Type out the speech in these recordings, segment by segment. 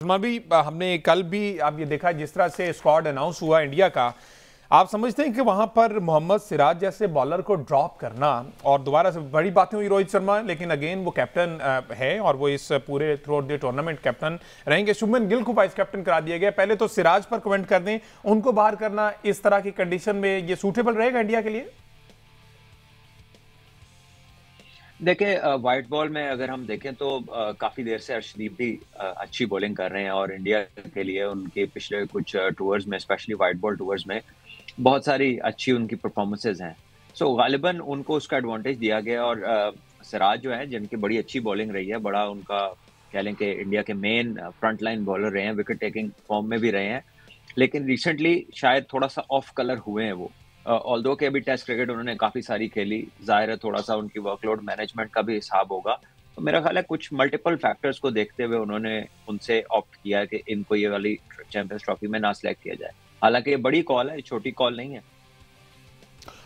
उस्मान भी हमने कल भी आप ये देखा जिस तरह से स्क्वाड अनाउंस हुआ इंडिया का। आप समझते हैं कि वहां पर मोहम्मद सिराज जैसे बॉलर को ड्रॉप करना और दोबारा से बड़ी बातें हुई रोहित शर्मा, लेकिन अगेन वो कैप्टन है और वो इस पूरे through out the tournament captain रहेंगे। शुभमन गिल को वाइस कैप्टन करा दिया गया। पहले तो सिराज पर कमेंट कर दें, उनको बाहर करना इस तरह की कंडीशन में ये सूटेबल रहेगा इंडिया के लिए? देखिए व्हाइट बॉल में अगर हम देखें तो काफ़ी देर से अर्शदीप भी अच्छी बॉलिंग कर रहे हैं और इंडिया के लिए उनके पिछले कुछ टूर्स में स्पेशली व्हाइट बॉल टूर्स में बहुत सारी अच्छी उनकी परफॉर्मेंसेज हैं। सो गालिबन उनको उसका एडवांटेज दिया गया और सिराज जो है जिनकी बड़ी अच्छी बॉलिंग रही है, बड़ा उनका कह लें कि इंडिया के मेन फ्रंट लाइन बॉलर रहे हैं, विकेट टेकिंग फॉर्म में भी रहे हैं। लेकिन रिसेंटली शायद थोड़ा-सा ऑफ कलर हुए हैं वो। ऑल्दो कि अभी टेस्ट क्रिकेट उन्होंने काफ़ी सारी खेली, ज़ाहिर है थोड़ा-सा उनकी वर्कलोड मैनेजमेंट का भी हिसाब होगा। तो मेरा ख़्याल है कुछ मल्टीपल फैक्टर्स को देखते हुए उन्होंने उनसे ऑप्ट किया है कि इनको ये वाली चैंपियंस ट्रॉफी में ना सिलेक्ट किया जाए। हालाँकि ये बड़ी कॉल है, छोटी कॉल नहीं है।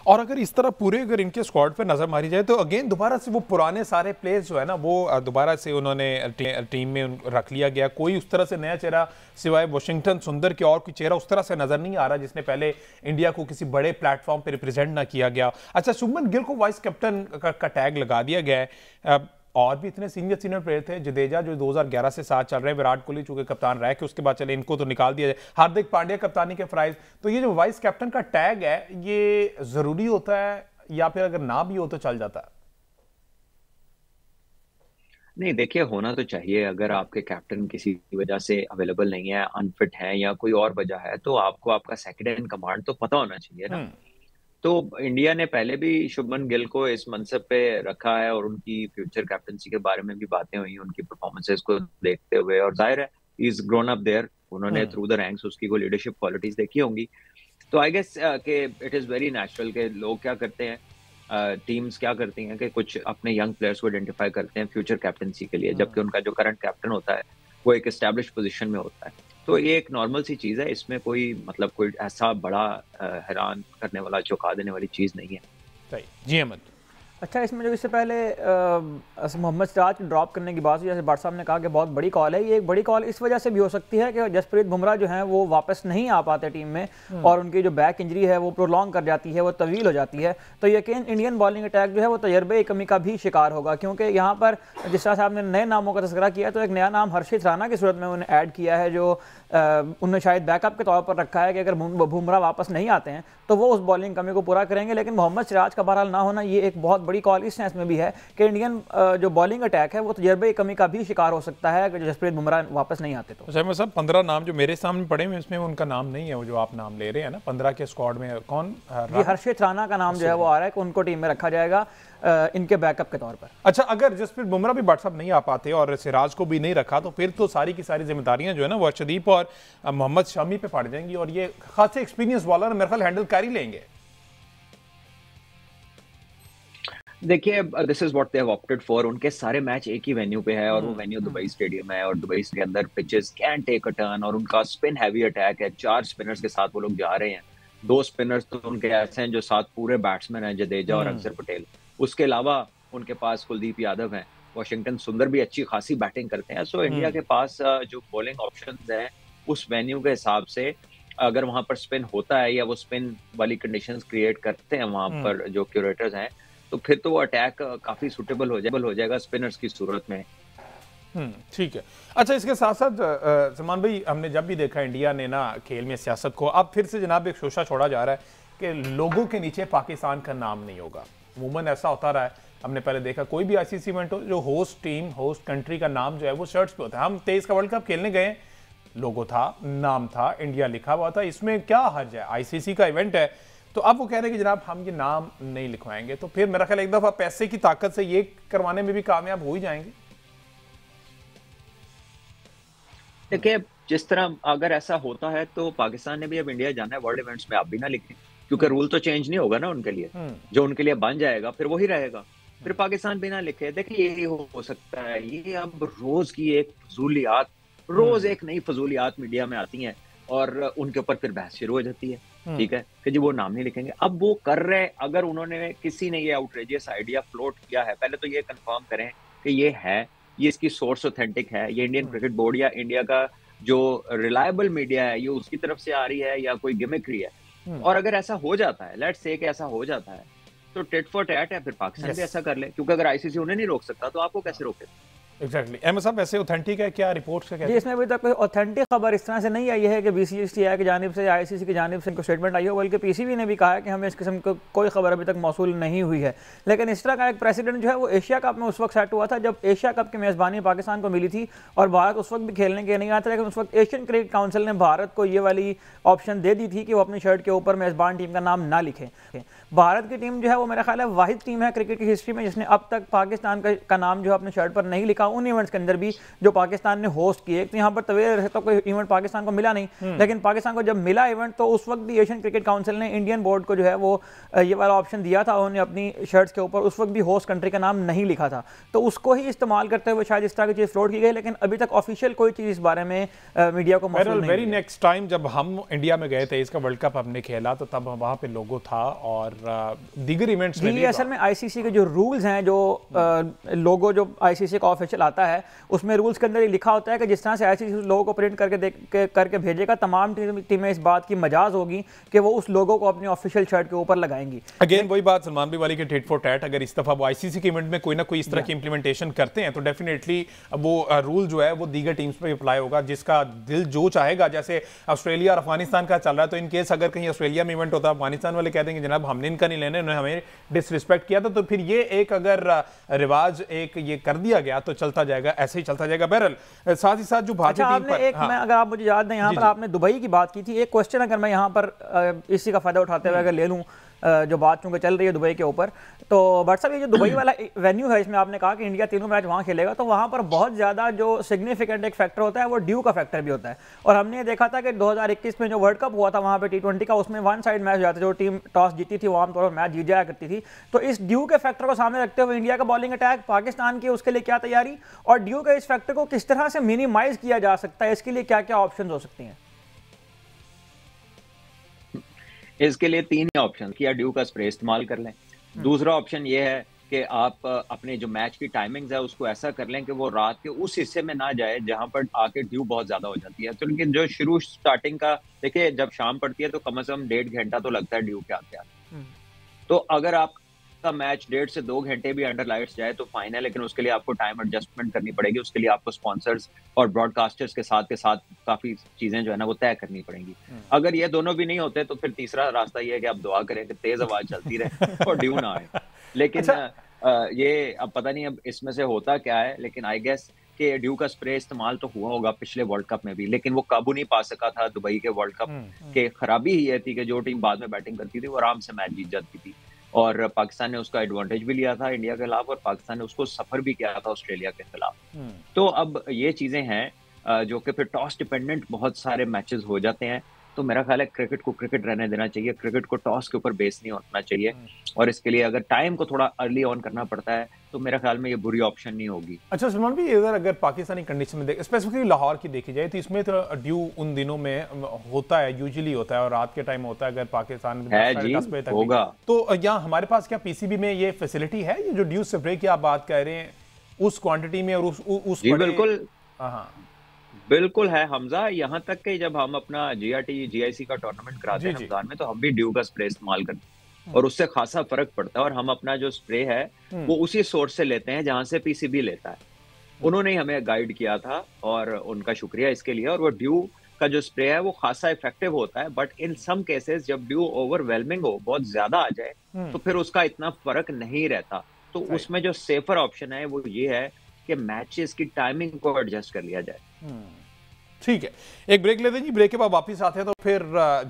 और अगर इस तरह पूरे अगर इनके स्क्वाड पे नजर मारी जाए तो अगेन दोबारा से वो पुराने सारे प्लेयर्स जो है ना वो दोबारा से उन्होंने टीम में रख लिया गया। कोई उस तरह से नया चेहरा सिवाय वॉशिंगटन सुंदर के और कोई चेहरा उस तरह से नजर नहीं आ रहा जिसने पहले इंडिया को किसी बड़े प्लेटफॉर्म पे रिप्रेजेंट ना किया गया। अच्छा, शुभमन गिल को वाइस कैप्टन का टैग लगा दिया गया है। और भी इतने सीनियर प्लेयर थे, जडेजा जो 2011 से साथ चल रहे हैं, विराट कोहली चूंकि कप्तान रह के उसके बाद चले, इनको तो निकाल दिया जाए, हार्दिक पांड्या कप्तानी के फ्राइज। तो ये जो वाइस कैप्टन का टैग है ये जरूरी होता है या फिर अगर ना भी हो तो चल जाता है? नहीं देखिए, होना तो चाहिए। अगर आपके कैप्टन किसी वजह से अवेलेबल नहीं है, अनफिट है या कोई और वजह है, तो आपको आपका सेकंड इन कमांड तो पता होना चाहिए ना। हम्म। तो इंडिया ने पहले भी शुभमन गिल को इस मनसब पे रखा है और उनकी फ्यूचर कैप्टनसी के बारे में भी बातें हुई, उनकी परफॉर्मेंसेस को देखते हुए, और जाहिर है ही इज ग्रोन अप देयर। उन्होंने हम्म। थ्रू द रैंक्स उसकी को लीडरशिप क्वालिटीज देखी होंगी। तो आई गेस कि इट इज वेरी नेचुरल कि लोग क्या करते हैं, टीम्स क्या करती हैं कि कुछ अपने यंग प्लेयर्स को आइडेंटिफाई करते हैं फ्यूचर कैप्टनसी के लिए, जबकि उनका जो करंट कैप्टन होता है वो एक एस्टैब्लिश पोजीशन में होता है। तो ये एक नॉर्मल सी चीज़ है, इसमें कोई मतलब कोई ऐसा बड़ा हैरान करने वाला, चौंका देने वाली चीज़ नहीं है। सही जी अहमद। अच्छा, इसमें जो इससे पहले मोहम्मद सिराज ड्रॉप करने की बात हुई, जैसे भट्ट साहब ने कहा कि बहुत बड़ी कॉल है। ये एक बड़ी कॉल इस वजह से भी हो सकती है कि जसप्रीत बुमराह जो हैं वो वापस नहीं आ पाते टीम में और उनकी जो बैक इंजरी है वो प्रोलॉन्ग कर जाती है, वो तवील हो जाती है। तो यकीन इंडियन बॉलिंग अटैक जो है वो तजर्बे की कमी का भी शिकार होगा, क्योंकि यहाँ पर जिस तरह से आपने नए नामों का तस्करा किया तो एक नया नाम हर्षित राणा की सूरत में उन्हें ऐड किया है, जो उन्हें शायद बैकअप के तौर पर रखा है कि अगर बुमराह वापस नहीं आते हैं तो वो उस बॉलिंग कमी को पूरा करेंगे। लेकिन मोहम्मद सिराज का बहरहाल ना होना ये एक बहुत बड़ी कॉल इस सेंस में भी है कि इंडियन जो बॉलिंग अटैक है वो तजर्बे की कमी का भी शिकार हो सकता है अगर जसप्रीत बुमराह वापस नहीं आते तो। सर साहब 15 नाम जो मेरे सामने पड़े हुए इसमें उनका नाम नहीं है, वो जो आप नाम ले रहे हैं ना 15 के स्क्वाड में कौन? जी, हर्षित राणा का नाम जो है वो आ रहा है कि उनको टीम में रखा जाएगा इनके बैकअप के तौर पर। अच्छा, अगर जसप्रीत बुमराह भी भट्ट साहब नहीं आ पाते और सिराज को भी नहीं रखा तो फिर तो सारी की सारी जिम्मेदारियां जो है ना वो अर्शदीप और मोहम्मद शमी पे पड़ जाएंगी और ये खासे एक्सपीरियंस बॉलर मेरे ख्याल हैंडल कर ही लेंगे। देखिए, this is what they have opted for. उनके सारे मैच एक ही वेन्यू पे है और वो वेन्यू दुबई स्टेडियम है और दुबई के अंदर pitches can take a turn और उनका स्पिन हैवी अटैक है। 4 स्पिनर्स के साथ वो लोग जा रहे हैं। 2 स्पिनर्स तो उनके ऐसे हैं जो साथ पूरे बैट्समैन हैं, जडेजा और अक्षर पटेल। उसके अलावा उनके पास कुलदीप यादव हैं, वॉशिंगटन सुंदर भी अच्छी खासी बैटिंग करते हैं। सो इंडिया के पास जो बॉलिंग ऑप्शंस हैं उस वेन्यू के हिसाब से, अगर वहां पर स्पिन होता है या वो स्पिन वाली कंडीशंस क्रिएट करते हैं वहां पर जो क्यूरेटर्स हैं, तो फिर तो वो अटैक काफी सुटेबल हो जाएगा स्पिनर्स की सूरत में। ठीक है। अच्छा, इसके साथ साथ सलमान भाई, हमने जब भी देखा इंडिया ने ना खेल में सियासत को, अब फिर से जनाब एक शोशा छोड़ा जा रहा है कि लोगों के नीचे पाकिस्तान का नाम नहीं होगा। अमूमन ऐसा होता रहा है, हमने पहले देखा कोई भी आईसीसी इवेंट हो जो होस्ट टीम होस्ट कंट्री का नाम जो है वो शर्ट्स पे होता है। हम 23 का वर्ल्ड कप खेलने गए, लोगो था, नाम था, इंडिया लिखा हुआ था, इसमें क्या हर्ज है? आईसीसी का इवेंट है। तो अब वो कह रहे हैं कि जनाब हम ये नाम नहीं लिखवाएंगे, तो फिर मेरा ख्याल एक दफा पैसे की ताकत से ये करवाने में भी कामयाब हो ही जाएंगे। देखिए, जिस तरह अगर ऐसा होता है तो पाकिस्तान ने भी अब इंडिया जाना है वर्ल्ड इवेंट्स में, आप भी ना लिखें, क्योंकि रूल तो चेंज नहीं होगा ना उनके लिए। जो उनके लिए बन जाएगा फिर वही रहेगा। फिर पाकिस्तान भी ना लिखे। देखिए, यही हो सकता है। ये अब रोज की एक फजूलियात, रोज एक नई फजूलियात मीडिया में आती हैं और उनके ऊपर फिर बहस शुरू हो जाती है। ठीक है कि जी वो नाम नहीं लिखेंगे। अब वो कर रहे, अगर उन्होंने किसी ने ये आउटरेजियस आइडिया फ्लोट किया है, पहले तो ये कंफर्म करें कि ये है ये इसकी सोर्स ऑथेंटिक है, ये इंडियन क्रिकेट बोर्ड या इंडिया का जो रिलायबल मीडिया है ये उसकी तरफ से आ रही है या कोई गिमिक्री है। और अगर ऐसा हो जाता है, लेट्स से कि ऐसा हो जाता है, तो टिट फॉर टैट है, फिर पाकिस्तान भी ऐसा कर ले, क्योंकि अगर आईसीसी उन्हें नहीं रोक सकता तो आपको कैसे रोके? एग्जैक्टली अहमद साहब, वैसे ऑथेंटिक है क्या रिपोर्ट्स का? जी, इसमें अभी तक कोई ऑथेंटिक खबर इस तरह से नहीं आई है कि बीसीसीआई की जानिब से या आईसीसी की जानिब से इनको स्टेटमेंट आई हो, बल्कि पीसीबी ने भी कहा है कि हमें इस किस्म की कोई खबर अभी तक मौसूल नहीं हुई है। लेकिन इस तरह का एक प्रेसिडेंट जो है वो एशिया कप में उस वक्त सेट हुआ था जब एशिया कप की मेज़बानी पाकिस्तान को मिली थी, और भारत उस वक्त भी खेलने के नहीं आता, लेकिन उस वक्त एशियन क्रिकेट काउंसिल ने भारत को ये वाली ऑप्शन दे दी थी कि वो अपनी शर्ट के ऊपर मेज़बान टीम का नाम ना लिखे। भारत की टीम जो है वो मेरा ख्याल है वाहिद टीम है क्रिकेट की हिस्ट्री में जिसने अब तक पाकिस्तान का नाम जो है अपने शर्ट पर नहीं लिखा, उन इवेंट्स के अंदर भी जो पाकिस्तान ने होस्ट किए। तो यहाँ पर तवेर तो कोई इवेंट पाकिस्तान को मिला नहीं, लेकिन पाकिस्तान को जब मिला इवेंट तो उस वक्त भी एशियन क्रिकेट काउंसिल ने इंडियन बोर्ड को जो है वो ये वाला ऑप्शन दिया था, उन्होंने अपनी शर्ट्स के ऊपर उस वक्त भी होस्ट कंट्री का नाम नहीं लिखा था, तो उसको ही इस्तेमाल करते हुए शायद इस तरह की चीज़ फ्लोट की गई, लेकिन अभी तक ऑफिशियल कोई चीज़ इस बारे में मीडिया को मौसूल नहीं। वेरी नेक्स्ट टाइम जब हम इंडिया में गए थे, इसका वर्ल्ड कप हमने खेला, तो तब वहाँ पे लोगो था और दीगर इवेंट्स में भी। असल में आईसीसी के जो रूल्स हैं, जो लोगो जो आईसीसी का ऑफिशियल आता है उसमें रूल्स के अंदर ये लिखा होता है कि जिस तरह से आईसीसी लोगो को प्रिंट करके भेजेगा, तमाम टीमें इस बात की मजाज होगी कि वो उस लोगो को अपनी ऑफिशियल शर्ट के ऊपर लगाएंगी। अगेन वही बात सलमान भाई वाली के टिट फॉर टैट, अगर इस दफा वो आईसीसी के इवेंट में कोई ना कोई इस तरह की इंप्लीमेंटेशन करते हैं तो डेफिनेटली वो रूल जो है वो दीगर टीम्स पे अप्लाई होगा, जिसका दिल जो चाहेगा। जैसे ऑस्ट्रेलिया और अफगानिस्तान का चल रहा है, तो इन केस अगर कहीं ऑस्ट्रेलिया में इवेंट होता है, अफगानिस्तान वाले कह देंगे जनाब हमने इनका नहीं लेना, उन्होंने हमें डिसरिस्पेक्ट किया था, तो फिर ये एक अगर रिवाज एक ये कर दिया गया तो चलता जाएगा, ऐसे ही चलता जाएगा। बहरहाल साथ ही साथ जो भारतीय टीम पर मैं अगर आप मुझे याद दें, यहाँ पर आपने दुबई की बात की थी, एक क्वेश्चन अगर मैं यहाँ पर इसी का फायदा उठाते हुए अगर ले लूँ, जो बात चूंकि चल रही है दुबई के ऊपर, तो बट साहब ये जो दुबई वाला वेन्यू है, इसमें आपने कहा कि इंडिया तीनों मैच वहाँ खेलेगा, तो वहाँ पर बहुत ज़्यादा जो सिग्निफिकेंट एक फैक्टर होता है वो ड्यू का फैक्टर भी होता है। और हमने देखा था कि 2021 में जो वर्ल्ड कप हुआ था वहाँ पे T20 का, उसमें वन साइड मैच हुआ था, जो टीम टॉस जीती थी वो आमतौर पर मैच जीत जाया करती थी। तो इस ड्यू के फैक्टर को सामने रखते हुए इंडिया का बॉलिंग अटैक, पाकिस्तान की उसके लिए क्या तैयारी, और ड्यू के इस फैक्टर को किस तरह से मिनिमाइज किया जा सकता है, इसके लिए क्या क्या ऑप्शन हो सकती हैं? इसके लिए तीन ऑप्शन कि या ड्यू का स्प्रे इस्तेमाल कर लें, दूसरा ऑप्शन ये है कि आप अपने जो मैच की टाइमिंग्स है उसको ऐसा कर लें कि वो रात के उस हिस्से में ना जाए जहां पर आके ड्यू बहुत ज्यादा हो जाती है। तो लेकिन जो शुरू स्टार्टिंग का देखिए, जब शाम पड़ती है तो कम से कम 1.5 घंटा तो लगता है ड्यू के आते आते, तो अगर आप का मैच 1.5 से 2 घंटे भी अंडर लाइट्स जाए तो फाइन है, लेकिन उसके लिए आपको टाइम एडजस्टमेंट करनी पड़ेगी, उसके लिए आपको स्पॉन्सर्स और ब्रॉडकास्टर्स के साथ काफी चीजें जो है ना वो तय करनी पड़ेंगी। अगर ये दोनों भी नहीं होते तो फिर तीसरा रास्ता ये है कि आप दुआ करें कि तेज आवाज चलती रहे और ड्यू ना आए। लेकिन ये अब पता नहीं अब इसमें से होता क्या है, लेकिन आई गेस कि ड्यू का स्प्रे इस्तेमाल तो हुआ होगा पिछले वर्ल्ड कप में भी, लेकिन वो काबू नहीं पा सका था दुबई के वर्ल्ड कप के। खराबी ही ये थी कि जो टीम बाद में बैटिंग करती थी वो आराम से मैच जीत जाती थी, और पाकिस्तान ने उसका एडवांटेज भी लिया था इंडिया के खिलाफ, और पाकिस्तान ने उसको सफर भी किया था ऑस्ट्रेलिया के खिलाफ। तो अब ये चीजें हैं जो कि फिर टॉस डिपेंडेंट बहुत सारे मैचेस हो जाते हैं, तो मेरा ख्याल है क्रिकेट को क्रिकेट रहने देना चाहिए, क्रिकेट को टॉस के ऊपर बेस नहीं होना चाहिए, और इसके लिए अगर टाइम को थोड़ा अर्ली ऑन करना पड़ता है तो मेरा ख्याल में ये बुरी ऑप्शन नहीं होगी। अच्छा सलमान भाई, इधर अगर पाकिस्तानी कंडीशन में देख, स्पेसिफिकली लाहौर की देखी जाए तो इसमें तो ड्यू उन दिनों में होता है, यूजुअली होता है, और रात के टाइम होता है अगर पाकिस्तान में 10 बजे तक होगा। तो यहाँ हमारे पास क्या पीसीबी में ये फैसिलिटी है, ये जो ड्यू स्प्रे की आप बात कह रहे हैं उस क्वांटिटी में और उस बिल्कुल बिल्कुल है हमजा। यहाँ तक कि जब हम अपना GRT GIC का टूर्नामेंट कराते हैं रमजान में, तो हम भी ड्यू का स्प्रे इस्तेमाल करते हैं और उससे खासा फर्क पड़ता है, और हम अपना जो स्प्रे है वो उसी सोर्स से लेते हैं जहां से पीसीबी लेता है। उन्होंने हमें गाइड किया था और उनका शुक्रिया इसके लिए। और वो ड्यू का जो स्प्रे है वो खासा इफेक्टिव होता है, बट इन सम केसेस जब ड्यू ओवरवेलमिंग हो, बहुत ज्यादा आ जाए, तो फिर उसका इतना फर्क नहीं रहता। तो उसमें जो सेफर ऑप्शन है वो ये है कि मैचेस की टाइमिंग को एडजस्ट कर लिया जाए। ठीक है, एक ब्रेक लेते हैं जी, ब्रेक के बाद वापस आते हैं तो फिर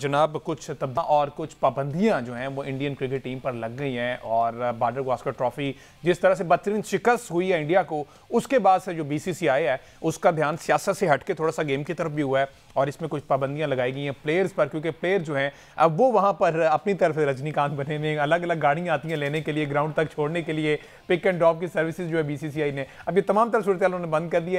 जनाब कुछ तब्दीलियां और कुछ पाबंदियां जो हैं वो इंडियन क्रिकेट टीम पर लग गई हैं, और बॉर्डर गावस्कर ट्रॉफी जिस तरह से बदतरीन शिकस्त हुई है इंडिया को, उसके बाद से जो BCCI है उसका ध्यान सियासत से हटके थोड़ा सा गेम की तरफ भी हुआ है, और इसमें कुछ पाबंदियां लगाई गई हैं प्लेयर्स पर, क्योंकि प्लेयर जो हैं अब वो वहाँ पर अपनी तरफ से रजनीकांत बने हुए, अलग अलग गाड़ियाँ आती हैं लेने के लिए, ग्राउंड तक छोड़ने के लिए, पिक एंड ड्रॉप की सर्विसेज जो है BCCI ने, अब ये तमाम तरह सूरत उन्होंने बंद कर दिया है।